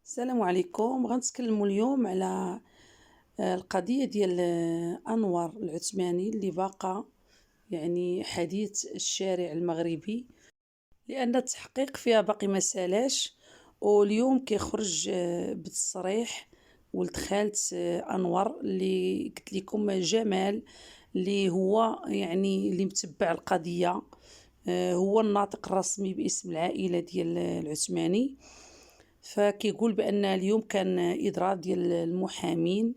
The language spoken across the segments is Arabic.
السلام عليكم. غنتكلموا اليوم على القضية ديال أنور العثماني اللي باقا يعني حديث الشارع المغربي، لأن التحقيق فيها باقي ما سالاش. واليوم كيخرج بالتصريح ولد خالة أنور اللي قلت لكم جمال، اللي هو يعني اللي متبع القضية، هو الناطق الرسمي باسم العائلة ديال العثماني. فكيقول بأن اليوم كان إضراب ديال المحامين،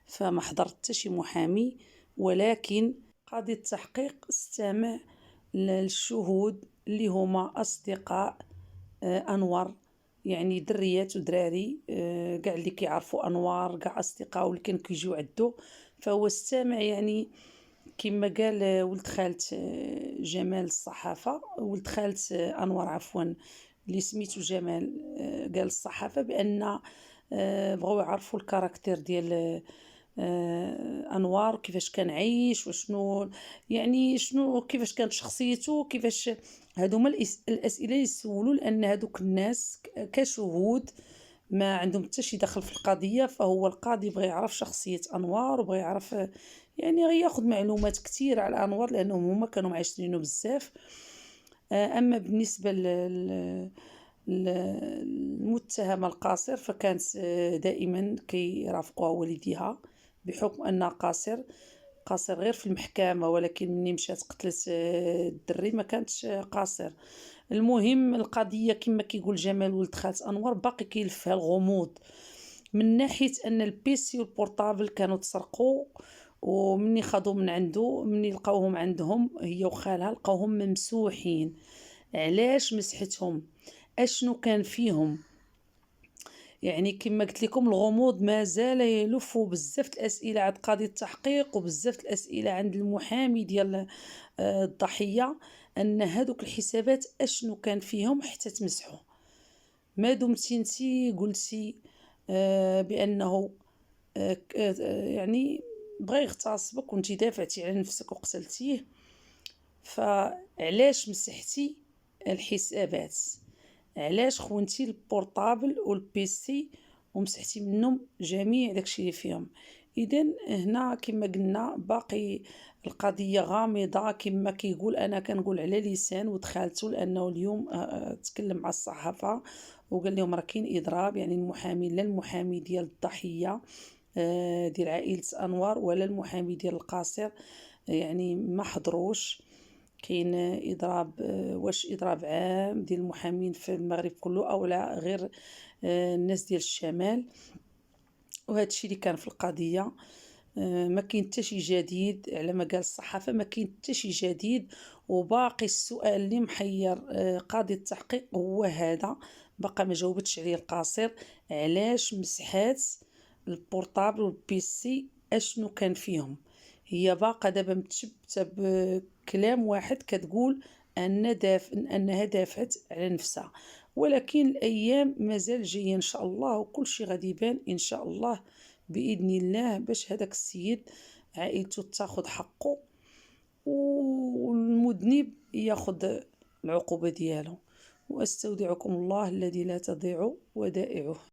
فما حضر حتى شي محامي، ولكن قاضي التحقيق استمع للشهود اللي هما أصدقاء أنور، يعني دريات ودراري، كاع اللي كيعرفوا أنور، كاع أصدقاء اللي كانوا كيجيو عندو. فهو استمع يعني كما قال ولد خالة جمال الصحافة، ولد خالة أنور عفوا، اللي سميتو جمال، قال الصحافة بأن بغاو يعرفوا الكاركتير ديال أنوار، كيفاش كان عايش وشنو يعني شنو كيفاش كانت شخصيته، كيفاش هادو هما الأسئلة اللي يسولوا، لأن هادوك الناس كشهود ما عندهم حتى شي دخل في القضية. فهو القاضي بغى يعرف شخصية أنوار، وبغى يعرف يعني غياخد معلومات كتير على أنوار، لأنهم هما كانوا معاشرينه بزاف. أما بالنسبة المتهمة القاصر، فكانت دائما كيرافقها والديها، بحكم أنها قاصر غير في المحكمة، ولكن مني مشات قتلت الدري ما كانتش قاصر. المهم القضية كما كيقول جمال ولد خالة أنور باقي كيلفها الغموض، من ناحية أن البيسي والبورطابل كانوا تسرقوا، ومني خاضوا من عنده، مني لقاوهم عندهم هي وخالها لقاوهم ممسوحين. علاش مسحتهم؟ اشنو كان فيهم؟ يعني كما قلت لكم الغموض ما زال يلف، بزاف الاسئله عند قاضي التحقيق وبزاف الاسئله عند المحامي ديال الضحيه، ان هذوك الحسابات اشنو كان فيهم حتى تمسحوا. ما دمتي انتي قلتي بانه يعني بغى يغتصبك وانتي دافعتي على نفسك وقتلتيه، فعلاش مسحتي الحسابات؟ علاش خونتي البورطابل والبيسي ومسحتي منهم جميع داكشي اللي فيهم؟ اذن هنا كما قلنا باقي القضيه غامضه، كما كيقول انا كنقول على لسان ودخلته، لانه اليوم تكلم مع الصحافه وقال لهم راه كاين اضراب، يعني المحامي لا المحامي ديال الضحيه ديال عائله انوار ولا المحامي ديال القاصر يعني ما حضروش. كاين اضراب، واش اضراب عام ديال المحامين في المغرب كله او لا غير الناس ديال الشمال؟ وهذا الشيء اللي كان في القضيه. ما كاين حتى شي جديد على ما قال الصحافه، ما كاين حتى شي جديد. وباقي السؤال اللي محير قاضي التحقيق هو هذا، بقى ما جاوبتش عليه القاصر. علاش مسحات البورطابل والبيسي؟ اشنو كان فيهم؟ هي باقا دابا متشبته بكلام واحد، كتقول انها دافعت على نفسها، ولكن الايام مازال جايه ان شاء الله، وكل شيء غادي يبان ان شاء الله باذن الله، باش هذاك السيد عائلته تاخذ حقه والمذنب ياخذ العقوبه ديالو. واستودعكم الله الذي لا تضيع ودائعه.